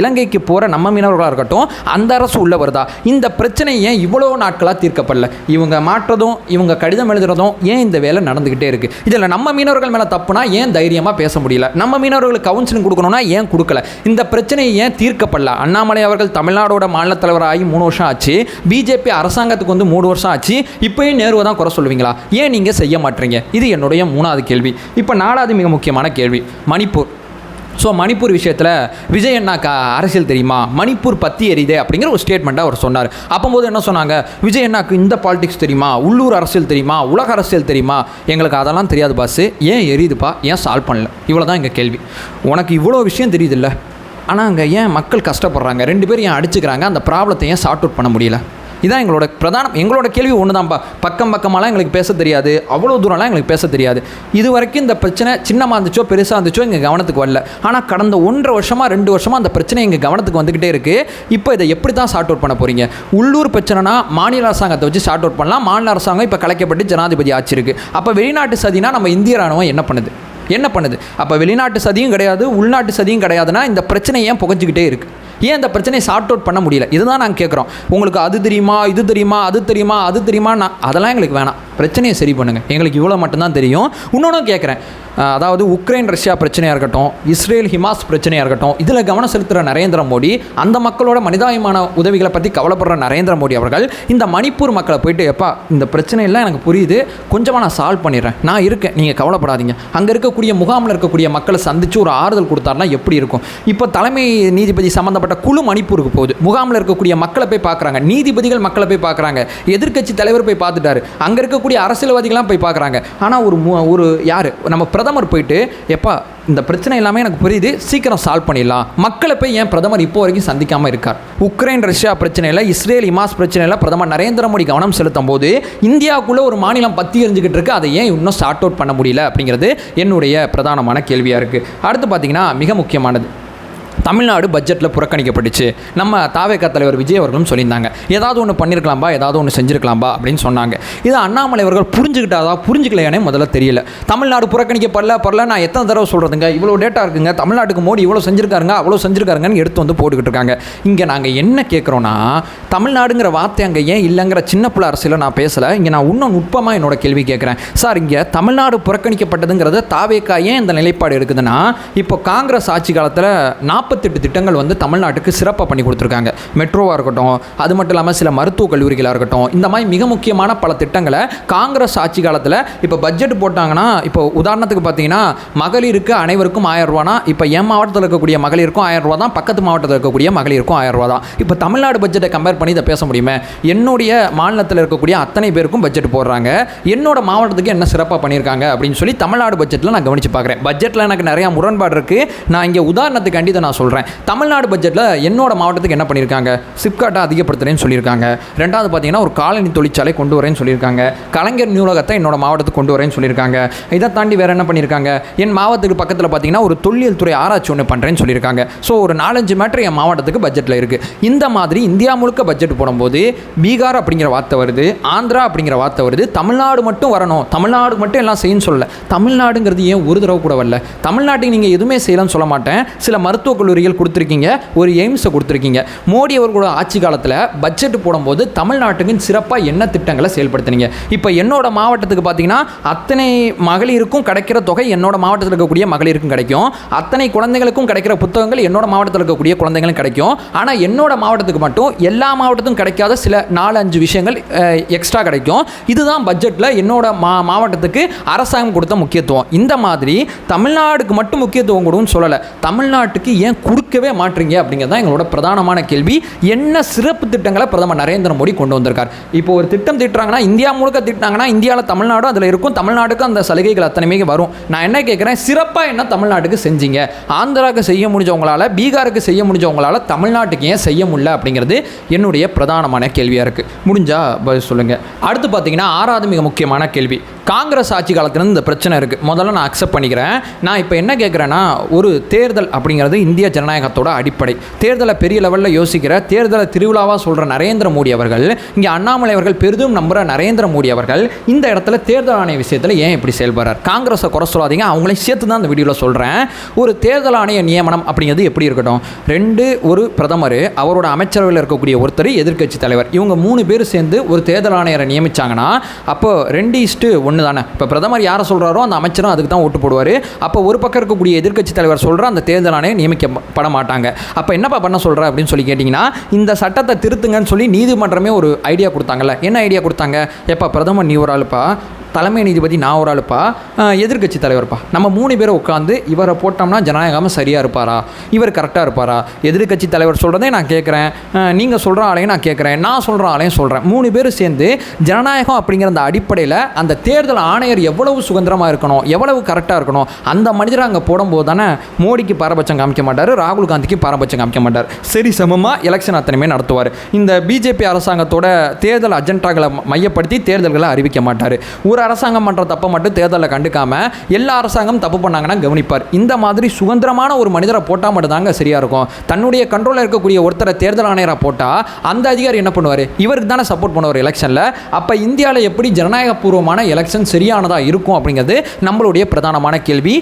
இலங்கைக்கு போகிற நம்ம மீனவர்களாக இருக்கட்டும், அந்த அரசு உள்ள வருதா? இந்த பிரச்சனை ஏன் இவ்வளோ நாட்களாக தீர்க்கப்படல? இவங்க மாற்றதும் இவங்க கடிதம் எழுதுறதும் ஏன் இந்த வேலை நடந்துக்கிட்டே இருக்குது? இதில் நம்ம மீனவர்கள் மேலே தப்புனா ஏன் தைரியமாக பேச முடியல? நம்ம மீனவர்களுக்கு கவுன்சிலிங் கொடுக்கணும்னா ஏன் கொடுக்கல? இந்த பிரச்சனையை ஏன் தீர்க்கப்படல? அண்ணாமலை அவர்கள் தமிழ்நாடோட மாநில தலைவராகி 3 வருஷம் ஆச்சு, பிஜேபி அரசாங்கத்துக்கு வந்து 3 வருஷம் ஆச்சு, இப்போயும் நேருவை தான் குறை சொல்லுவீங்களா? ஏன் நீங்கள் செய்ய மாட்டீங்க? இது என்னுடைய 3வது கேள்வி. இப்போ 4வது மிக முக்கியமான கேள்வி, மணிப்பூர். ஸோ மணிப்பூர் விஷயத்தில் விஜய் அண்ணாக்கு அரசியல் தெரியுமா, மணிப்பூர் பற்றி எரியுதே அப்படிங்கிற ஒரு ஸ்டேட்மெண்ட்டாக அவர் சொன்னார். அப்போது என்ன சொன்னாங்க, விஜய் அண்ணாக்கு இந்த பாலிடிக்ஸ் தெரியுமா, உள்ளூர் அரசியல் தெரியுமா, உலக அரசியல் தெரியுமா? எங்களுக்கு அதெல்லாம் தெரியாது பாஸ், ஏன் எரியுதுப்பா, ஏன் சால்வ் பண்ணல? இவ்வளோ தான் எங்கள் கேள்வி. உனக்கு இவ்வளோ விஷயம் தெரியுதில்ல, ஆனால் அங்கே ஏன் மக்கள் கஷ்டப்படுறாங்க, 2 பேரும் ஏன் அடிச்சுக்கிறாங்க, அந்த ப்ராப்ளத்தை ஏன் சார்ட் அவுட் பண்ண முடியல? இதான் எங்களோட கேள்வி ஒன்று தான்ப்பா. பக்கமெல்லாம் எங்களுக்கு பேச தெரியாது, அவ்வளோ தூரம்லாம் எங்களுக்கு பேச தெரியாது. இது வரைக்கும் இந்த பிரச்சனை சின்னமாக இருந்துச்சோ பெருசாக இருந்துச்சோ எங்கள் கவனத்துக்கு வரல. ஆனால் கடந்த 1.5 வருஷமாக 2 வருஷமாக அந்த பிரச்சனை எங்கள் கவனத்துக்கு வந்துக்கிட்டே இருக்குது. இப்போ இதை எப்படி தான் சார்ட் அவுட் பண்ண போகிறீங்க? உள்ளூர் பிரச்சனைனா மாநில அரசாங்கத்தை வச்சு சார்ட் அவுட் பண்ணலாம். மாநில அரசாங்கம் இப்போ கலைக்கப்பட்டு ஜனாதிபதி ஆட்சி இருக்குது. அப்போ வெளிநாட்டு சதினா நம்ம இந்திய ராணுவம் என்ன பண்ணுது? அப்போ வெளிநாட்டு சதியும் கிடையாது, உள்நாட்டு சதியும் கிடையாதுன்னா இந்த பிரச்சனை ஏன் புகஞ்சிக்கிட்டே இருக்குது? ஏன் இந்த பிரச்சனையை சார்ட் அவுட் பண்ண முடியல? இதுதான் நாங்கள் கேட்குறோம். உங்களுக்கு அது தெரியுமா, இது தெரியுமா, அது தெரியுமா, அதெல்லாம் எங்களுக்கு வேணாம். பிரச்சனையை சரி பண்ணுங்கள், எங்களுக்கு இவ்வளோ மட்டும்தான் தெரியும். இன்னொன்று கேட்குறேன், அதாவது உக்ரைன் ரஷ்யா பிரச்சனையாக இருக்கட்டும், இஸ்ரேல் ஹிமாஸ் பிரச்சனையாக இருக்கட்டும், இதில் கவனம் செலுத்துகிற நரேந்திர மோடி, அந்த மக்களோட மனிதாயமான உதவிகளை பற்றி கவலைப்படுற நரேந்திர மோடி அவர்கள் இந்த மணிப்பூர் மக்களை போயிட்டு, எப்பா இந்த பிரச்சனை எல்லாம் எனக்கு புரியுது, கொஞ்சமாக நான் சால்வ் பண்ணிடுறேன், நான் இருக்கேன், நீங்கள் கவலைப்படாதீங்க, அங்கே இருக்கக்கூடிய முகாமில் இருக்கக்கூடிய மக்களை சந்தித்து ஒரு ஆறுதல் கொடுத்தாருன்னா எப்படி இருக்கும்? இப்போ தலைமை நீதிபதி சம்மந்தப்பட்ட குழு மணிப்பூருக்கு போகுது, முகாமில் இருக்கக்கூடிய மக்களை போய் பார்க்குறாங்க, நீதிபதிகள் மக்களை போய் பார்க்குறாங்க, எதிர்க்கட்சி தலைவர் போய் பார்த்துட்டாரு, அங்கே இருக்கக்கூடிய அரசியல்வாதிகள்லாம் போய் பார்க்குறாங்க. ஆனால் ஒரு யார் நம்ம பிரதமர் போயிட்டு, எப்பா இந்த பிரச்சனை எல்லாமே எனக்கு புரியுது, சீக்கிரம் சால்வ் பண்ணிடலாம், மக்களை போய் ஏன் பிரதமர் இப்போ வரைக்கும் சந்திக்காமல் இருக்கார்? உக்ரைன் ரஷ்யா பிரச்சனையில், இஸ்ரேல் ஹிமாஸ் பிரச்சனையில் பிரதமர் நரேந்திர மோடி கவனம் செலுத்தும் போது இந்தியாவுக்குள்ளே ஒரு மாநிலம் பற்றி எரிஞ்சுக்கிட்டு இருக்கு, அதை ஏன் இன்னும் சார்ட் அவுட் பண்ண முடியல அப்படிங்கிறது என்னுடைய பிரதானமான கேள்வியாக இருக்குது. அடுத்து பார்த்தீங்கன்னா மிக முக்கியமானது, தமிழ்நாடு பட்ஜெட்டில் புறக்கணிக்கப்பட்டுச்சு. நம்ம தாவேகா தலைவர் விஜய் அவர்களும் சொல்லியிருந்தாங்க, ஏதாவது ஒன்று பண்ணியிருக்கலாம்பா, ஏதாவது ஒன்று செஞ்சுருக்கலாம்பா அப்படின்னு சொன்னாங்க. இது அண்ணாமலை அவர்கள் புரிஞ்சுக்கிட்டாதா புரிஞ்சுக்கலையானே முதல்ல தெரியல. தமிழ்நாடு புறக்கணிக்கப்படல நான் எத்தனை தடவை சொல்கிறதுங்க, இவ்வளோ டேட்டா இருக்குங்க, தமிழ்நாட்டுக்கு மோடி இவ்வளோ செஞ்சுருக்காருங்க, அவ்வளோ செஞ்சுருக்காருங்கன்னு எடுத்து வந்து போட்டுக்கிட்டு இருக்காங்க. இங்கே நாங்கள் என்ன கேட்குறோன்னா, தமிழ்நாடுங்கிற வார்த்தை அங்கே ஏன் இல்லைங்கிற சின்ன பிள்ளை அரசியலை நான் பேசலை. இங்கே நான் இன்னும் நுட்பமாக என்னோட கேள்வி கேட்குறேன். சார், இங்கே தமிழ்நாடு புறக்கணிக்கப்பட்டதுங்கிறத தாவேகா ஏன் இந்த நிலைப்பாடு இருக்குதுன்னா, இப்போ காங்கிரஸ் ஆட்சி காலத்தில் 48 திட்டங்கள் வந்து தமிழ்நாட்டுக்கு சிறப்பாக பண்ணி கொடுத்துருக்காங்க. மெட்ரோவாக இருக்கட்டும், அது மட்டும் இல்லாமல் சில மருத்துவக் கல்லூரிகளாக இருக்கட்டும், இந்த மாதிரி மிக முக்கியமான பல திட்டங்களை காங்கிரஸ் ஆட்சி காலத்தில் இப்போ பட்ஜெட் போட்டாங்கன்னா, இப்போ உதாரணத்துக்கு பார்த்தீங்கன்னா மகளிருக்கு அனைவருக்கும் 1000 ரூபானா, இப்போ என் மாவட்டத்தில் இருக்கக்கூடிய மகளிருக்கும் 1000 ரூபா தான், பக்கத்து மாவட்டத்தில் இருக்கக்கூடிய மகளிருக்கும் 1000 ரூபா தான். இப்போ தமிழ்நாடு பட்ஜெட்டை கம்பேர் பண்ணி இதை பேச முடியுமே? என்னுடைய மாநிலத்தில் இருக்கக்கூடிய அத்தனை பேருக்கும் பட்ஜெட் போடுறாங்க, என்னோட மாவட்டத்துக்கு என்ன சிறப்பாக பண்ணியிருக்காங்க அப்படின்னு சொல்லி தமிழ்நாடு பட்ஜெட்டில் நான் கவனித்து பார்க்குறேன். பட்ஜெட்டில் எனக்கு நிறையா முரண்பாடு இருக்குது. நான் இங்கே உதாரணத்துக்காண்டி இதை நான் சொல்கிறேன். தமிழ்நாடு பட்ஜெட்டில் என்னோட மாவட்டத்துக்கு என்ன பண்ணியிருக்காங்க? சிப்காட்டை அதிகப்படுத்துறேன்னு சொல்லியிருக்காங்க. ரெண்டாவது பார்த்தீங்கன்னா ஒரு காலனி தொழிற்சாலை கொண்டு வரேன்னு சொல்லியிருக்காங்க. கலைஞர் நூலகத்தை என்னோட மாவட்டத்துக்கு கொண்டு வரேன்னு சொல்லியிருக்காங்க. இதை தாண்டி வேறு என்ன பண்ணியிருக்காங்க? என் மாவட்டத்துக்கு பக்கத்தில் பார்த்தீங்கன்னா ஒரு தொல்லியல் துறை ஆராய்ச்சி ஒன்று பண்ணுறேன்னு சொல்லியிருக்காங்க. ஸோ ஒரு 4-5 மேட்டர் என் மாவட்டத்துக்கு பட்ஜெட்டில் இருக்குது. இந்த மாதிரி இந்தியா முழுக்க பட்ஜெட் போடும்போது பீகார் அப்படிங்கிற வார்த்தை வருது, ஆந்திரா அப்படிங்கிற வார்த்தை வருது, தமிழ்நாடு மட்டும் வரணும், தமிழ்நாடு மட்டும் எல்லாம் செய்யணும்னு சொல்லலை. தமிழ்நாடுங்கிறது ஏன் ஒரு தடவை கூட வரல? தமிழ்நாட்டுக்கு நீங்கள் எதுவுமே செய்யலாம்னு சொல்ல மாட்டேன். சில மருத்துவக் கல்லூரிகள் கொடுத்துருக்கீங்க, ஒரு எய்ம்ஸை கொடுத்துருக்கீங்க. மோடி அவர்களோட ஆட்சி காலத்தில் பட்ஜெட் போடும்போது தமிழ்நாட்டுக்கு சிறப்பாக என்ன திட்டங்களை செயல்படுத்தினீங்க? இப்போ என்னோட மாவட்டத்துக்கு பார்த்தீங்கன்னா அத்தனை மகளிருக்கும் கிடைக்கிற தொகை என்னோட மாவட்டத்தில் இருக்கக்கூடிய மகளிருக்கும் கிடைக்கும், அத்தனை குழந்தைகளுக்கும் கிடைக்கிற புத்தகங்கள் என்னோட மாவட்டத்தில் இருக்கக்கூடிய குழந்தைகளும் கிடைக்கும். ஆனால் என்னோட மாவட்டத்துக்கு மட்டும் எல்லா மாவட்டத்துக்கும் கிடைக்காத சில 4-5 விஷயங்கள் எக்ஸ்ட்ரா கிடைக்கும். இதுதான் பட்ஜெட்டில் என்னோட மாவட்டத்துக்கு அரசாங்கம் கொடுத்த முக்கியத்துவம். இந்த மாதிரி தமிழ்நாடுக்கு மட்டும் முக்கியத்துவம் கொடுன்னு சொல்லலை, தமிழ்நாட்டுக்கு ஏன் கொடுக்கவே மாட்டீங்க அப்படிங்கிறது தான் எங்களோட பிரதானமான கேள்வி. என்ன சிறப்பு திட்டங்களை பிரதமர் நரேந்திர மோடி கொண்டு வந்திருக்கார்? இப்போ ஒரு திட்டம் திட்டுறாங்கன்னா, இந்தியா முழுக்க திட்டினாங்கன்னா இந்தியாவில் தமிழ்நாடும் அதில் இருக்கும், தமிழ்நாட்டுக்கு அந்த சலுகைகள் அத்தனைமே வரும். நான் என்ன கேட்குறேன், சிறப்பாக என்ன தமிழ்நாட்டுக்கு செஞ்சீங்க? ஆந்திராவுக்கு செய்ய முடிஞ்சவங்களால, பீகாருக்கு செய்ய முடிஞ்சவங்களால தமிழ்நாட்டுக்கு ஏன் செய்ய முடியல அப்படிங்கிறது என்னுடைய பிரதானமான கேள்வியாக இருக்குது. முடிஞ்சா பதில் சொல்லுங்கள். அடுத்து பார்த்தீங்கன்னா 6வது மிக முக்கியமான கேள்வி, காங்கிரஸ் ஆட்சி காலத்திலேருந்து இந்த பிரச்சனை இருக்குது. முதல்ல நான் அக்செப்ட் பண்ணிக்கிறேன். நான் இப்போ என்ன கேட்குறேன்னா, ஒரு தேர்தல் அப்படிங்கிறது இந்திய ஜனநாயகத்தோட அடிப்படை. தேர்தலை பெரிய லெவலில் யோசிக்கிற, தேர்தலை திருவிழாவாக சொல்கிற நரேந்திர மோடி அவர்கள், இங்கே அண்ணாமலை அவர்கள் பெரிதும் நம்புகிற நரேந்திர மோடி அவர்கள் இந்த இடத்துல தேர்தல் ஆணைய விஷயத்தில் ஏன் இப்படி செயல்படுறார்? காங்கிரஸை குறை சொல்லாதீங்க, அவங்களையும் சேர்த்து தான் இந்த வீடியோவில் சொல்கிறேன். ஒரு தேர்தல் ஆணைய நியமனம் அப்படிங்கிறது எப்படி இருக்கட்டும்? ஒரு பிரதமர், அவரோட அமைச்சரவையில் இருக்கக்கூடிய ஒருத்தர், எதிர்க்கட்சி தலைவர், இவங்க 3 பேர் சேர்ந்து ஒரு தேர்தல் ஆணையரை நியமிச்சாங்கன்னா அப்போ 2:1 தானே. இப்போ பிரதமர் யாரை சொல்கிறாரோ அந்த அமைச்சரும் அதுக்கு தான் ஓட்டு போடுவார். அப்போ ஒரு பக்கம் இருக்கக்கூடிய எதிர்க்கட்சி தலைவர் சொல்கிற அந்த தேர்தல் ஆணையம் நியமிக்கப்பட மாட்டாங்க. அப்போ என்னப்பா பண்ண சொல்கிற அப்படின்னு சொல்லி கேட்டிங்கன்னா, இந்த சட்டத்தை திருத்துங்கன்னு சொல்லி நீதிமன்றமே ஒரு ஐடியா கொடுத்தாங்கல்ல. என்ன ஐடியா கொடுத்தாங்க? எப்போ பிரதமர் நீ ஒரு ஆளுப்பா, தலைமை நீதிபதி நான் ஒரு ஆளுப்பா, எதிர்க்கட்சி தலைவர்ப்பா, நம்ம 3 பேரை உட்காந்து இவரை போட்டோம்னா ஜனநாயகம் சரியாக இருப்பாரா, இவர் கரெக்டாக இருப்பாரா? எதிர்க்கட்சி தலைவர் சொல்கிறதே நான் கேட்குறேன், நீங்கள் சொல்கிற ஆளையும் நான் கேட்குறேன், நான் சொல்கிற ஆளையும் சொல்கிறேன். 3 பேர் சேர்ந்து ஜனநாயகம் அப்படிங்கிற அந்த அடிப்படையில் அந்த தேர்தல் ஆணையர் எவ்வளவு சுதந்திரமாக இருக்கணும், எவ்வளவு கரெக்டாக இருக்கணும், அந்த மனிதரை அங்கே போடும்போது தானே மோடிக்கு பாரபட்சம் காமிக்க மாட்டார், ராகுல் காந்திக்கு பாரபட்சம் காமிக்க மாட்டார், சரி சமமாக எலெக்ஷன் அத்தனையுமே நடத்துவார். இந்த பிஜேபி அரசாங்கத்தோட தேர்தல் அஜெண்டாக்களை மையப்படுத்தி தேர்தல்களை அறிவிக்க மாட்டார். ஒரு அரசாங்கம் பண்ணுற தப்பை மட்டும் தேர்தலில் கண்டுக்காம எல்லா அரசாங்கம் தப்பு பண்ணாங்கன்னா கவனிப்பார். இந்த மாதிரி சுதந்திரமான ஒரு மனிதரை போட்டால் மட்டும் தாங்க சரியாக இருக்கும். தன்னுடைய கண்ட்ரோலில் இருக்கக்கூடிய ஒருத்தரை தேர்தல் ஆணையராக போட்டால் அந்த அதிகாரி என்ன பண்ணுவார்? இவருக்கு தானே சப்போர்ட் பண்ணுவார் எலெக்ஷனில். அப்போ இந்தியாவில் எப்படி ஜனநாயகபூர்வமான எலெக்ஷன் சரியானதாக இருக்கும் அப்படிங்கிறது நம்மளுடைய பிரதானமான கேள்வி.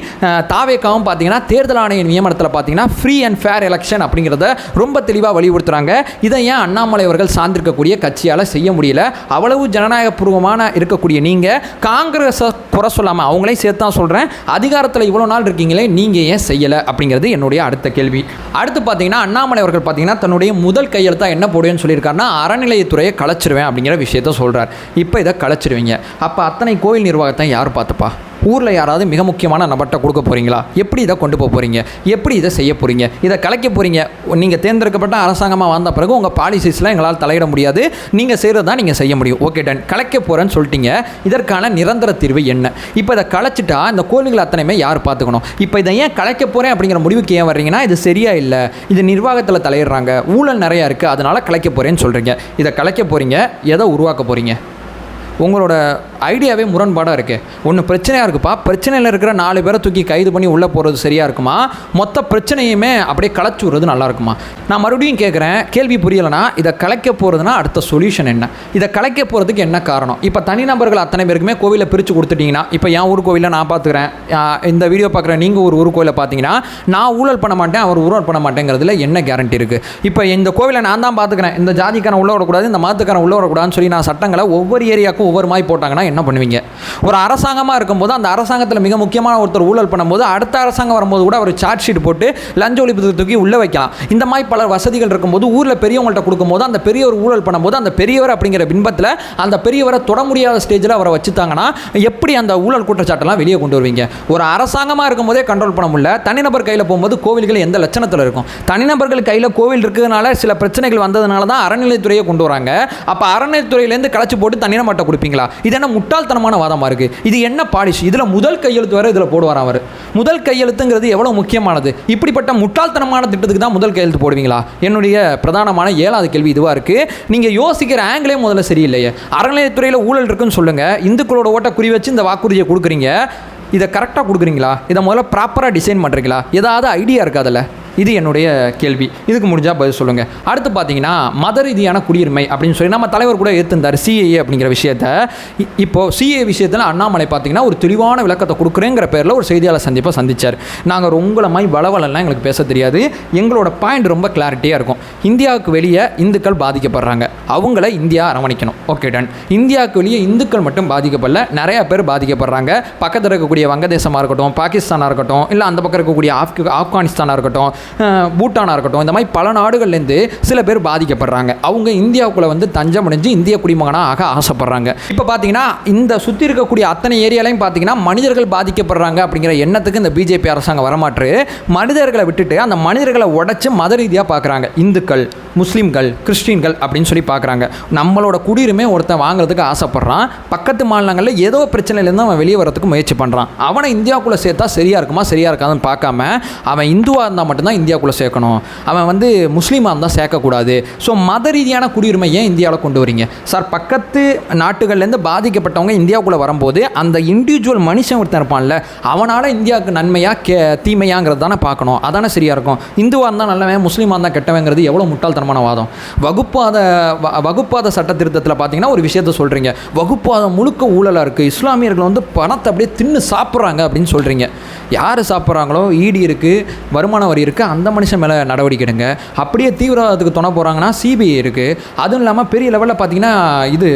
தாவேகாவும் பார்த்தீங்கன்னா தேர்தல் ஆணைய நியமனத்தில் பார்த்தீங்கன்னா ஃப்ரீ அண்ட் ஃபேர் எலெக்ஷன் அப்படிங்கிறத ரொம்ப தெளிவாக வலியுறுத்துறாங்க. இதை ஏன் அண்ணாமலை அவர்கள் சார்ந்திருக்கக்கூடிய கட்சியால் செய்ய முடியல? அவ்வளவு ஜனநாயகபூர்வமான இருக்கக்கூடிய நீங்கள் காங்கிரஸை குறை சொல்லாமல் அவங்களையும் சேர்த்து தான் சொல்கிறேன், அதிகாரத்தில் இவ்வளோ நாள் இருக்கீங்களே நீங்கள் ஏன் செய்யலை அப்படிங்கிறது என்னுடைய அடுத்த கேள்வி. அடுத்து பார்த்தீங்கன்னா அண்ணாமலை அவர்கள் பார்த்தீங்கன்னா தன்னுடைய முதல் கையெழுத்தாக என்ன போடுவேன்னு சொல்லியிருக்காருன்னா அறநிலையத்துறையை கலைச்சிருவேன் அப்படிங்கிற விஷயத்த சொல்கிறார். இப்போ இதை கலைச்சிருவீங்க, அப்போ அத்தனை கோயில் நிர்வாகத்தை யார் பார்த்துப்பா? ஊரில் யாராவது மிக முக்கியமான நபர்கிட்ட கொடுக்க போகிறீங்களா? எப்படி இதை கொண்டு போக போகிறீங்க? எப்படி இதை செய்ய போகிறீங்க? இதை கலைக்க போகிறீங்க. நீங்கள் தேர்ந்தெடுக்கப்பட்ட அரசாங்கமாக வந்த பிறகு உங்கள் பாலிசிஸ்லாம் எங்களால் தலையிட முடியாது, நீங்கள் செய்கிறது தான் நீங்கள் செய்ய முடியும். ஓகே டன், கலைக்க போகிறேன்னு சொல்லிட்டீங்க, இதற்கான நிரந்தர தீர்வு என்ன? இப்போ இதை கலைச்சிட்டா இந்த கோயில்கள் அத்தனையுமே யார் பார்த்துக்கணும்? இப்போ இதை ஏன் கலைக்க போகிறேன் அப்படிங்கிற முடிவுக்கு ஏன் வர்றீங்கன்னா இது சரியா இல்லை, இது நிர்வாகத்தில் தலையிடுறாங்க, ஊழல் நிறையா இருக்குது, அதனால் கலைக்க போகிறேன்னு சொல்கிறீங்க. இதை கலைக்க போகிறீங்க, எதை உருவாக்க போகிறீங்க? உங்களோட ஐடியாவே முரண்பாடாக இருக்குது. ஒன்று பிரச்சனையாக இருக்குப்பா, பிரச்சனையில் இருக்கிற 4 பேரை தூக்கி கைது பண்ணி உள்ளே போகிறது சரியாக இருக்குமா? மொத்த பிரச்சனையுமே அப்படியே கலைச்சி விடுறது நல்லா இருக்குமா? நான் மறுபடியும் கேட்குறேன், கேள்வி புரியலைன்னா இதை கலைக்க போகிறதுனா அடுத்த சொல்யூஷன் என்ன? இதை கலைக்க போகிறதுக்கு என்ன காரணம்? இப்போ தனிநபர்கள் அத்தனை பேருக்குமே கோவிலை பிரித்து கொடுத்துட்டிங்கன்னா, இப்போ என் ஊர் கோவிலில் நான் பார்த்துக்கிறேன், இந்த வீடியோ பார்க்குறேன், நீங்கள் ஒரு ஊர் கோவிலை பார்த்தீங்கன்னா நான் ஊழல் பண்ண மாட்டேன், அவர் ஊழல் பண்ண மாட்டேங்கிறதுல என்ன கேரண்டி இருக்குது? இப்போ இந்த கோவிலை நான் தான் பார்த்துக்கிறேன், இந்த ஜாதிக்கான உள்ள வரக்கூடாது, இந்த மதத்துக்கான உள்ள வரக்கூடாதுன்னு சொல்லி நான் சட்டங்களை ஒவ்வொரு ஏரியாவுக்கும் ஒவ்வொரு மாதிரி போட்டாங்கன்னா என்ன பண்ணுவீங்க? ஒரு அரசாங்கமாக இருக்கும்போது அந்த அரசாங்கத்தில் மிக முக்கியமான ஒருத்தர் ஊழல் பண்ணும்போது அடுத்த அரசாங்கம் வரும்போது கூட அவர் சார்ஜ் ஷீட் போட்டு லஞ்ச ஒழிப்பு தூக்கி உள்ளே வைக்கலாம். இந்த மாதிரி பல வசதிகள் இருக்கும்போது ஊரில் பெரியவங்கள்ட்ட கொடுக்கும்போது அந்த பெரியவர் ஊழல் பண்ணும்போது அந்த பெரியவர் அப்படிங்கிற பின்பத்தில் அந்த பெரியவரை தொட முடியாத ஸ்டேஜில் அவரை வச்சுட்டாங்கன்னா எப்படி அந்த ஊழல் குற்றச்சாட்டெல்லாம் வெளியே கொண்டு வருவீங்க? ஒரு அரசாங்கமாக இருக்கும்போதே கண்ட்ரோல் பண்ண முடியல, தனிநபர் கையில் போகும்போது கோவில்கள் எந்த லட்சணத்தில் இருக்கும்? தனிநபர்கள் கையில் கோவில் இருக்கிறதுனால சில பிரச்சனைகள் வந்ததுனால தான் அறநிலைத்துறையை கொண்டு வராங்க. அப்போ அறநிலைத்துறையிலேருந்து கலைச்சி போட்டு தனிநபர்கிட்ட கொடுப்பீங்களா? இது என்ன முட்டாள்தனமான வாதமாக இருக்குது? இது என்ன பாலிசி? இதில் முதல் கையெழுத்து வர இதில் போடுவார் அவர். முதல் கையெழுத்துங்கிறது எவ்வளோ முக்கியமானது? இப்படிப்பட்ட முட்டாள்தனமான திட்டத்துக்கு தான் முதல் கையெழுத்து போடுவீங்களா? என்னுடைய பிரதானமான 7வது கேள்வி இதுவாக இருக்குது. நீங்கள் யோசிக்கிற ஆங்கிளே முதல்ல சரியில்லையே. அறநிலையத்துறையில் ஊழல் இருக்குன்னு சொல்லுங்கள், இந்துக்களோட ஓட்டை குறி வச்சு இந்த வாக்குறுதியை கொடுக்குறீங்க, இதை கரெக்டாக கொடுக்குறீங்களா? இதை முதல்ல ப்ராப்பராக டிசைன் பண்ணுறீங்களா? ஏதாவது ஐடியா இருக்கா அதில்? இது என்னுடைய கேள்வி. இதுக்கு முடிஞ்சால் பதில் சொல்லுங்கள். அடுத்து பார்த்தீங்கன்னா மத ரீதியான குடியுரிமை அப்படின்னு சொல்லி நம்ம தலைவர் கூட ஏற்றிருந்தார் சிஏஏ அப்படிங்கிற விஷயத்த. இப்போது சிஏ விஷயத்தில் அண்ணாமலை பார்த்தீங்கன்னா ஒரு தெளிவான விளக்கத்தை கொடுக்குறேங்கிற பேரில் ஒரு செய்தியாளர் சந்திப்பை சந்தித்தார். நாங்கள் உங்களை மாதிரி வளவலெல்லாம் எங்களுக்கு பேச தெரியாது, எங்களோட பாயிண்ட் ரொம்ப கிளாரிட்டியாக இருக்கும். இந்தியாவுக்கு வெளியே இந்துக்கள் பாதிக்கப்படுறாங்க, அவங்கள இந்தியா அரவணைக்கணும். Okay done. இந்தியாவுக்கு வெளியே இந்துக்கள் மட்டும் பாதிக்கப்படல, நிறையா பேர் பாதிக்கப்படுறாங்க. பக்கத்தில் இருக்கக்கூடிய வங்கதேசமாக இருக்கட்டும், பாகிஸ்தானாக இருக்கட்டும், இல்லை அந்த பக்கம் இருக்கக்கூடிய ஆப்கானிஸ்தானாக இருக்கட்டும், பூட்டானாக இருக்கட்டும், இந்த மாதிரி பல நாடுகள்லேருந்து சில பேர் பாதிக்கப்படுறாங்க. அவங்க இந்தியாவுக்குள்ளே வந்து தஞ்சம் அடைஞ்சு இந்திய குடிமகனாக ஆக ஆசைப்படுறாங்க. இப்போ பார்த்தீங்கன்னா இந்த சுற்றி இருக்கக்கூடிய அத்தனை ஏரியாலையும் பார்த்தீங்கன்னா மனிதர்கள் பாதிக்கப்படுறாங்க அப்படிங்கிற எண்ணத்துக்கு இந்த பிஜேபி அரசாங்கம் வரமாற்று மனிதர்களை விட்டுட்டு அந்த மனிதர்களை உடைச்சு மத ரீதியாக பார்க்குறாங்க. இந்துக்கள், முஸ்லீம்கள், கிறிஸ்டின்கள் அப்படின்னு சொல்லி பார்க்குறாங்க. நம்மளோட குடியுரிமை ஒருத்தன் வாங்குறதுக்கு ஆசைப்படுறான், பக்கத்து மாநிலங்களில் ஏதோ பிரச்சனையிலேருந்து அவன் வெளியே வரதுக்கு முயற்சி பண்ணுறான். அவனை இந்தியாவுக்குள்ளே சேர்த்தா சரியாக இருக்குமா சரியாக இருக்காதுன்னு பார்க்காம அவன் இந்துவாக இருந்தால் மட்டும்தான் இந்தியாவுக்குள்ளே சேர்க்கணும், அவன் வந்து முஸ்லீமாக இருந்தால் சேர்க்கக்கூடாது. ஸோ மத ரீதியான குடியுரிமை ஏன் இந்தியாவில் கொண்டு வரீங்க சார்? பக்கத்து நாட்டுகள்லேருந்து பாதிக்கப்பட்டவங்க இந்தியாவுக்குள்ளே வரும்போது அந்த இண்டிவிஜுவல் மனுஷன் ஒருத்தன் இருப்பான்ல, அவனால் இந்தியாவுக்கு நன்மையாக தீமையாங்கிறது தானே பார்க்கணும், அதானே சரியாக இருக்கும். இந்துவாக இருந்தால் நல்லவன், முஸ்லீமாக இருந்தால் கெட்டவங்கிறது எவ்வளோ முட்டாள்தனமான வாதம். வகுப்பாத சட்ட திருத்தத்தில் பார்த்தீங்கன்னா ஒரு விஷயத்த சொல்கிறீங்க, வகுப்பாதம் முழுக்க ஊழலாக இருக்குது, இஸ்லாமியர்கள் வந்து பணத்தை அப்படியே தின்னு சாப்பிட்றாங்க அப்படின்னு சொல்கிறீங்க. யார் சாப்பிட்றாங்களோ ஈடி இருக்குது, வருமான வரி இருக்குது, அந்த மனுஷன் மேலே நடவடிக்கை எடுங்க. அப்படியே தீவிரவாதத்துக்கு துணை போகிறாங்கன்னா சிபிஐ இருக்குது. அதுவும் இல்லாமல் பெரிய லெவலில் பார்த்தீங்கன்னா இது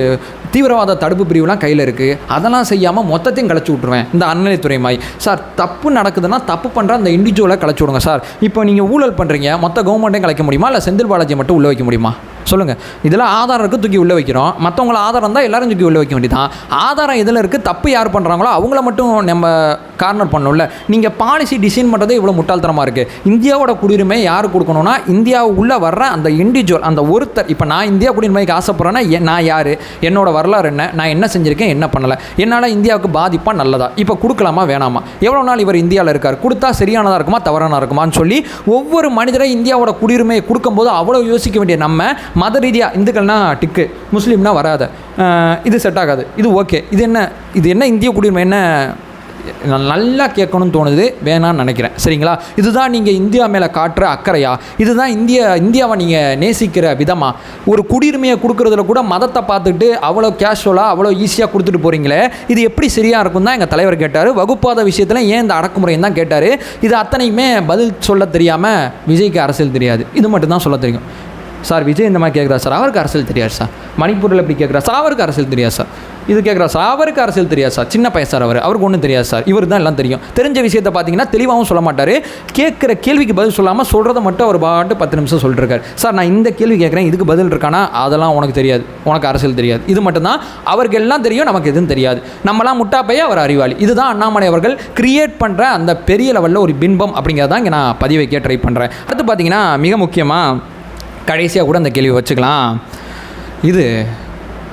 தீவிரவாத தடுப்பு பிரிவுலாம் கையில் இருக்குது. அதெல்லாம் செய்யாமல் மொத்தத்தையும் கலைச்சி விட்ருவேன் இந்த அறநிலைத்துறை மாதிரி. சார் தப்பு நடக்குதுன்னா தப்பு பண்ணுற அந்த இண்டிவிஜுவலை கலைச்சி விடுங்க சார். இப்போ நீங்கள் ஊழல் பண்ணுறீங்க, மொத்த கவர்மெண்ட்டையும் கலைக்க முடியுமா, இல்லை செந்தில் பாலாஜி மட்டும் உள்ளே வைக்க முடியுமா சொல்லுங்கள்? இதெல்லாம் ஆதாரம் இருக்குது, தூக்கி உள்ளே வைக்கிறோம். மற்றவங்கள ஆதாரம் தான் எல்லாரும் தூக்கி உள்ளே வைக்க வேண்டியதான். ஆதாரம் எதில் இருக்குது, தப்பு யார் பண்ணுறாங்களோ அவங்கள மட்டும் நம்ம கார்னர் பண்ணணும்ல. நீங்கள் பாலிசி டிசைன் பண்ணுறதே இவ்வளோ முட்டாள்தனமாக இருக்குது. இந்தியாவோட குடியுரிமை யார் கொடுக்கணும்னா இந்தியாவுக்குள்ளே வர்ற அந்த இண்டிவிஜுவல், அந்த ஒருத்தர். இப்போ நான் இந்தியா குடியுரிமைக்கு ஆசைப்படுறேன்னா நான் யார், என்னோட வரலாறு என்ன, நான் என்ன செஞ்சுருக்கேன், என்ன பண்ணலை, என்னால் இந்தியாவுக்கு பாதிப்பாக நல்லதா, இப்போ கொடுக்கலாமா வேணாமா, எவ்வளோ நாள் இவர் இந்தியாவில் இருக்கார், கொடுத்தா சரியானதாக இருக்குமா தவறானதாக இருக்குமான்னு சொல்லி ஒவ்வொரு மனிதரை இந்தியாவோட குடியுரிமையை கொடுக்கும்போது அவ்வளோ யோசிக்க வேண்டிய நம்ம மத ரீதியாக இந்துக்கள்னா டிக்கு, முஸ்லீம்னா வராத, இது செட் ஆகாது, இது ஓகே, இது என்ன இந்திய குடியுரிமை என்ன, நல்லா கேட்கணும்னு தோணுது, வேணான்னு நினைக்கிறேன். சரிங்களா? இதுதான் நீங்கள் இந்தியா மேலே காட்டுற அக்கறையா? இதுதான் இந்தியாவை நீங்கள் நேசிக்கிற விதமா? ஒரு குடியுரிமையை கொடுக்குறதுல கூட மதத்தை பார்த்துட்டு அவ்வளோ கேஷுவலாக அவ்வளோ ஈஸியாக கொடுத்துட்டு போகிறீங்களே, இது எப்படி சரியாக இருக்கும் தான் எங்கள் தலைவர் கேட்டார். வகுப்பாத விஷயத்தில் ஏன் இந்த அடக்குமுறைன்னு தான் கேட்டார். இது அத்தனையுமே பதில் சொல்ல தெரியாமல் விஜய்க்கு அரசியல் தெரியாது, இது மட்டும்தான் சொல்ல தெரியும். சார் விஜய் இந்த மாதிரி கேட்குறாரு சார், அவருக்கு அரசியல் தெரியாது சார். மணிப்பூரில் எப்படி கேட்குறாரு சார், அவருக்கு அரசியல் தெரியாது சார். இது கேட்குறா சார், அவருக்கு அரசியல் தெரியாது சார், சின்ன பையன் சார், அவருக்கு ஒன்றும் தெரியாது சார், இவர் தான் எல்லாம் தெரியும். தெரிஞ்ச விஷயத்தை பார்த்தீங்கன்னா தெளிவாகவும் சொல்ல மாட்டார், கேட்குற கேள்விக்கு பதில் சொல்லாமல் சொல்கிறத மட்டும் அவர் பாட்டு 10 நிமிஷம் சொல்லிட்டு இருக்கார். சார் நான் இந்த கேள்வி கேட்குறேன், இதுக்கு பதில் இருக்கானா, அதெல்லாம் உனக்கு தெரியாது, உனக்கு அரசியல் தெரியாது, இது மட்டும்தான் அவருக்கு எல்லாம் தெரியும், நமக்கு எதுவும் தெரியாது, நம்மளாம் முட்டாப்பையே அவர் அறிவாளி. இதுதான் அண்ணாமலை அவர்கள் கிரியேட் பண்ணுற அந்த பெரிய லெவலில் ஒரு பின்பம் அப்படிங்கிறதான் இங்கே நான் பதிவு வைக்க ட்ரை பண்ணுறேன். அடுத்து பார்த்தீங்கன்னா மிக முக்கியமாக கடைசியாக கூட அந்த கேள்வி வச்சுக்கலாம். இது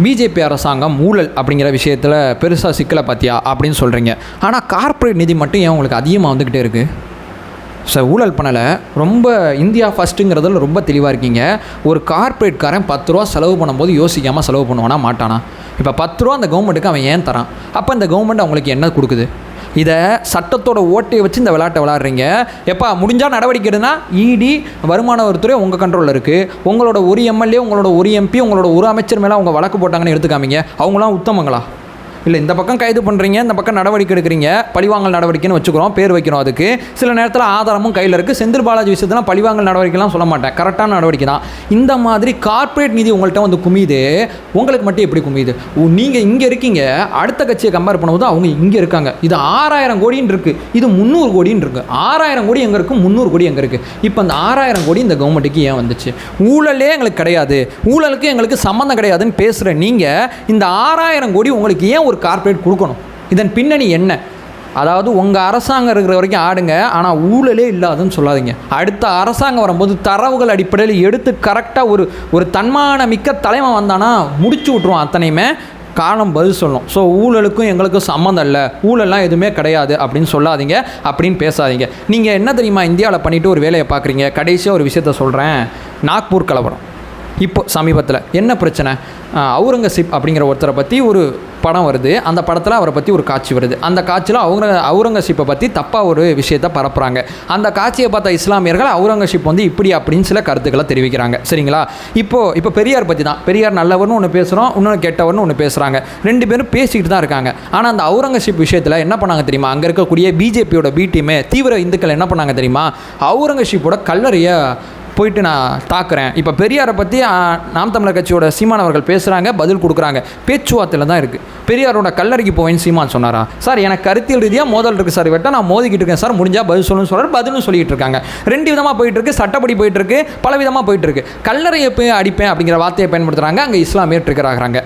பிஜேபி அரசாங்கம் ஊழல் அப்படிங்கிற விஷயத்தில் பெருசாக சிக்கலை பார்த்தியா அப்படின்னு சொல்கிறீங்க. ஆனால் கார்ப்பரேட் நிதி மட்டும் ஏன் உங்களுக்கு அதிகமாக வந்துக்கிட்டே இருக்குது? சார் ஊழல் பண்ணலை, ரொம்ப இந்தியா ஃபஸ்ட்டுங்கிறதுல ரொம்ப தெளிவாக இருக்கீங்க. ஒரு கார்ப்பரேட்காரன் 10 ரூபா செலவு பண்ணும்போது யோசிக்காமல் செலவு பண்ணுவானா மாட்டானா? இப்போ 10 ரூபா அந்த கவர்மெண்ட்டுக்கு அவன் ஏன் தரான்? அப்போ அந்த கவர்மெண்ட் அவங்களுக்கு என்ன கொடுக்குது? இதை சட்டத்தோட ஓட்டையை வச்சு இந்த விளையாட்டை விளாட்றீங்க. எப்போ முடிஞ்சால் நடவடிக்கை எடுனா இடி வருமான வரித்துறை உங்கள் கண்ட்ரோலில் இருக்குது. உங்களோட ஒரு எம்எல்ஏ, உங்களோட ஒரு எம்பி, உங்களோட ஒரு அமைச்சர் மேலே அவங்க வழக்கு போட்டாங்கன்னு எடுத்துக்காமீங்க. அவங்களாம் உத்தமங்களா? இல்லை, இந்த பக்கம் கைது பண்ணுறீங்க, இந்த பக்கம் நடவடிக்கை எடுக்கிறீங்க, பழிவாங்கல் நடவடிக்கைன்னு வச்சுக்கிறோம், பேர் வைக்கிறோம். அதுக்கு சில நேரத்தில் ஆதாரமும் கையில் இருக்குது. செந்தில் பாலாஜி விஷயத்தில் பழிவாங்கல் நடவடிக்கைலாம் சொல்ல மாட்டேன், கரெக்டான நடவடிக்கை தான். இந்த மாதிரி கார்ப்பரேட் நிதி உங்கள்கிட்ட வந்து குமியுது, உங்களுக்கு மட்டும் எப்படி குமியுது? நீங்கள் இங்கே இருக்கீங்க, அடுத்த கட்சியை கம்பேர் பண்ணும்போது அவங்க இங்கே இருக்காங்க. இது 6000 கோடின்னு இருக்குது, இது 300 கோடின்னு இருக்குது. 6000 கோடி எங்கே இருக்குது, 300 கோடி எங்கே இருக்குது? இப்போ அந்த 6000 கோடி இந்த கவர்மெண்ட்டுக்கு ஏன் வந்துச்சு? ஊழலே எங்களுக்கு கிடையாது, ஊழலுக்கு எங்களுக்கு சம்மந்தம் கிடையாதுன்னு பேசுகிற நீங்கள் இந்த 6000 கோடி உங்களுக்கு ஏன் ஒரு கார்ப்பரேட் கொடுக்கணும்? இதன் பின்னணி என்ன? அதாவது உங்கள் அரசாங்கம் இருக்கிற வரைக்கும் ஆடுங்க, ஆனால் ஊழலே இல்லாதுன்னு சொல்லாதீங்க. அடுத்த அரசாங்கம் வரும்போது தரவுகள் அடிப்படையில் எடுத்து கரெக்டாக ஒரு தன்மான மிக்க தலைமை வந்தானா முடிச்சு விட்ருவோம். அத்தனையுமே காலம் பதில் சொல்லணும். ஸோ ஊழலுக்கும் எங்களுக்கும் சம்மந்தம் இல்லை, ஊழல்லாம் எதுவுமே கிடையாது அப்படின்னு சொல்லாதீங்க, அப்படின்னு பேசாதீங்க. நீங்கள் என்ன தெரியுமா, இந்தியாவில் பண்ணிவிட்டு ஒரு வேலையை பார்க்குறீங்க. கடைசியாக ஒரு விஷயத்த சொல்கிறேன். நாக்பூர் கலவரம் இப்போ சமீபத்தில் என்ன பிரச்சனை? அவுரங்கசீப் அப்படிங்கிற ஒருத்தரை பற்றி ஒரு படம் வருது, அந்த படத்தில் அவரை பற்றி ஒரு காட்சி வருது. அந்த காட்சியில் அவுரங்கசீப்பை பற்றி தப்பாக ஒரு விஷயத்தை பரப்புகிறாங்க. அந்த காட்சியை பார்த்த இஸ்லாமியர்கள் அவுரங்கசீப் வந்து இப்படி அப்படின்னு சில கருத்துக்களை தெரிவிக்கிறாங்க. சரிங்களா? இப்போ பெரியார் பற்றி தான், பெரியார் நல்லவர்னு ஒன்று பேசுகிறோம், இன்னொன்று கெட்டவர்னு ஒன்று பேசுகிறாங்க. 2 பேரும் பேசிக்கிட்டு தான் இருக்காங்க. ஆனால் அந்த அவுரங்கசீப் விஷயத்தில் என்ன பண்ணாங்க தெரியுமா? அங்கே இருக்கக்கூடிய பிஜேபியோட பி டீமே தீவிர இந்துக்கள் என்ன பண்ணாங்க தெரியுமா? அவுரங்கசீப்போட கல்லறையை போயிட்டு நான் தாக்குறேன். இப்போ பெரியாரை பற்றி நாம் தமிழர் கட்சியோட சீமான் அவர்கள் பேசுகிறாங்க, பதில் கொடுக்குறாங்க. பேச்சுவார்த்தையில் தான் இருக்குது. பெரியாரோட கல்லறைக்கு போவேன்னு சீமான் சொன்னாரா? சார் எனக்கு கருத்தியல் ரீதியாக மோதல் இருக்குது சார், வெட்ட நான் மோதிக்கிட்டு இருக்கேன் சார், முடிஞ்சால் பதில் சொல்லணும்னு சொல்கிறார். பதிலும் சொல்லிகிட்டு இருக்காங்க. 2 விதமாக போயிட்டுருக்கு, சட்டப்படி போயிட்டுருக்கு, பல விதமாக போயிட்டுருக்கு. கல்லறையை போய் அடிப்பேன் அப்படிங்கிற வார்த்தையை பயன்படுத்துகிறாங்க. அங்கே இஸ்லாமியர் ட்ரிகர் ஆகிறாங்க.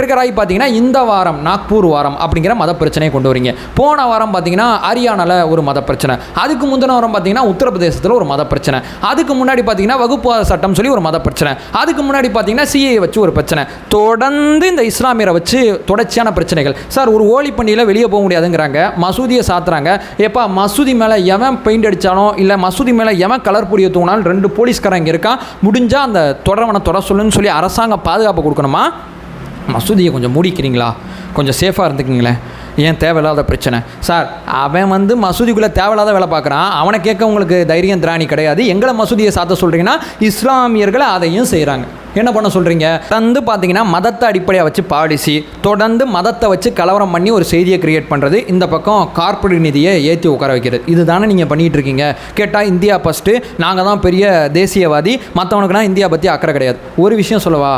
ட்ரிகர் ஆகி பார்த்தீங்கன்னா இந்த வாரம் நாக்பூர் வாரம் அப்படிங்கிற மத பிரச்சனையை கொண்டு வரீங்க. போன வாரம் பார்த்தீங்கன்னா ஹரியானாவில் ஒரு மத பிரச்சனை, அதுக்கு முந்தின வாரம் பார்த்தீங்கன்னா உத்தரப்பிரதேசத்தில் ஒரு மத பிரச்சனை, அதுக்கு முன்னாடி பார்த்தீங்கன்னா வகுப்புவாத சட்டம் சொல்லி ஒரு மத பிரச்சனை, அதுக்கு முன்னாடி பார்த்தீங்கன்னா சிஏ வச்சு ஒரு பிரச்சனை. தொடர்ந்து இந்த இஸ்லாமியரை வச்சு தொடர்ச்சியான பிரச்சனைகள். சார் ஒரு ஹோலி பண்டிகையில் வெளியே போக முடியாதுங்கிறாங்க, மசூதியை சாத்துறாங்க. எப்பா மசூதி மேலே எவன் பெயிண்ட் அடித்தாலும் இல்லை மசூதி மேலே எவன் கலர் பொடியை தூங்கினாலும் 2 போலீஸ்காரங்க இங்கே இருக்கான், முடிஞ்சால் அந்த தொடரவனை தொட சொல்லுன்னு சொல்லி அரசாங்கம் பாதுகாப்பு கொடுக்கணுமா? மசூதியை கொஞ்சம் மூடிக்கிறீங்களா? கொஞ்சம் சேஃபாக இருந்துக்கிங்களேன். ஏன் தேவையில்லாத பிரச்சனை? சார் அவன் வந்து மசூதிக்குள்ளே தேவையில்லாத வேலை பார்க்குறான், அவனை கேட்க உங்களுக்கு தைரியம் திராணி கிடையாது. எங்களை மசூதியை சாத்த சொல்கிறீங்கன்னா இஸ்லாமியர்களை அதையும் செய்கிறாங்க. என்ன பண்ண சொல்கிறீங்க? தொடர்ந்து பார்த்தீங்கன்னா மதத்தை அடிப்படையாக வச்சு பாலிசி, தொடர்ந்து மதத்தை வச்சு கலவரம் பண்ணி ஒரு செய்தியை கிரியேட் பண்ணுறது, இந்த பக்கம் கார்ப்பரேட் நிதியை ஏற்றி உட்கார வைக்கிறது. இது தானே நீங்கள் பண்ணிகிட்டு இருக்கீங்க. கேட்டால் இந்தியா ஃபஸ்ட்டு, நாங்கள் தான் பெரிய தேசியவாதி, மற்றவனுக்குனா இந்தியா பற்றி அக்கறை கிடையாது. ஒரு விஷயம் சொல்லவா,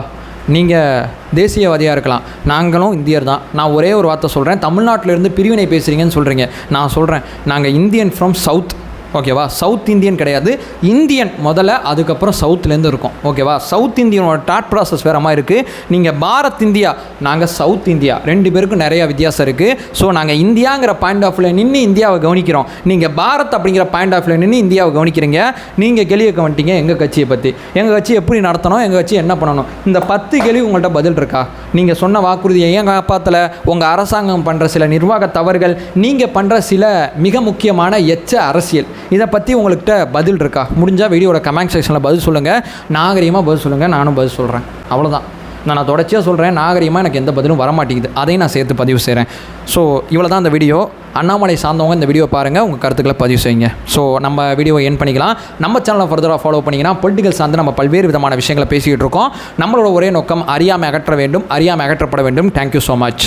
நீங்கள் தேசியவாதியாக இருக்கலாம், நாங்களும் இந்தியர் தான். நான் ஒரே ஒரு வார்த்தை சொல்கிறேன், தமிழ்நாட்டிலேருந்து பிரிவினை பேசுகிறீங்கன்னு சொல்கிறீங்க. நான் சொல்கிறேன், நாங்கள் இந்தியன் ஃப்ரம் சவுத், ஓகேவா? சவுத் இந்தியன் கிடையாது, இந்தியன் முதல்ல, அதுக்கப்புறம் சவுத்துலேருந்து இருக்கும், ஓகேவா? சவுத் இந்தியனோட தாட் ப்ராசஸ் வேறு மாதிரி இருக்குது. நீங்கள் பாரத் இந்தியா, நாங்கள் சவுத் இந்தியா, 2 பேருக்கும் நிறையா வித்தியாசம் இருக்குது. ஸோ நாங்கள் இந்தியாங்கிற பாயிண்ட் ஆஃப் வியூவில் நின்று இந்தியாவை கவனிக்கிறோம், நீங்கள் பாரத் அப்படிங்கிற பாயிண்ட் ஆஃப் வியூவில் நின்று இந்தியாவை கவனிக்கிறீங்க. நீங்கள் கேள்வி கவனிட்டீங்க எங்கள் கட்சியை பற்றி, எங்கள் கட்சி எப்படி நடத்தணும், எங்கள் கட்சி என்ன பண்ணணும். இந்த 10 கேள்வி உங்கள்கிட்ட பதில் இருக்கா? நீங்கள் சொன்ன வாக்குறுதியை ஏன் காப்பாற்றலை? உங்கள் அரசாங்கம் பண்ணுற சில நிர்வாக தவறுகள், நீங்கள் பண்ணுற சில மிக முக்கியமான எச்ச அரசியல், இதை பற்றி உங்கள்கிட்ட பதில் இருக்கா? முடிஞ்சால் வீடியோட கமெண்ட் செக்ஷனில் பதில் சொல்லுங்கள், நாகரிகமாக பதில் சொல்லுங்கள், நானும் பதில் சொல்கிறேன். அவ்வளோதான். நான் தொடர்ச்சியாக சொல்கிறேன், நாகரிகமாக எனக்கு எந்த பதிலும் வரமாட்டேங்குது, அதையும் நான் சேர்த்து பதிவு செய்கிறேன். ஸோ இவ்வளோ தான் இந்த வீடியோ. அண்ணாமலை சார்ந்தவங்க இந்த வீடியோ பாருங்கள், உங்கள் கருத்துக்களை பதிவு செய்யுங்க. ஸோ நம்ம வீடியோவை என் பண்ணிக்கலாம். நம்ம சேனலை ஃபர்தராக ஃபாலோ பண்ணிங்கன்னா பொலிட்டிக்கல் சார்ந்து நம்ம பல்வேறு விதமான விஷயங்களை பேசிக்கிட்டு இருக்கோம். நம்மளோட ஒரே நோக்கம் அறியாமை அகற்ற வேண்டும், அறியாமை அகற்றப்பட வேண்டும். Thank you so much.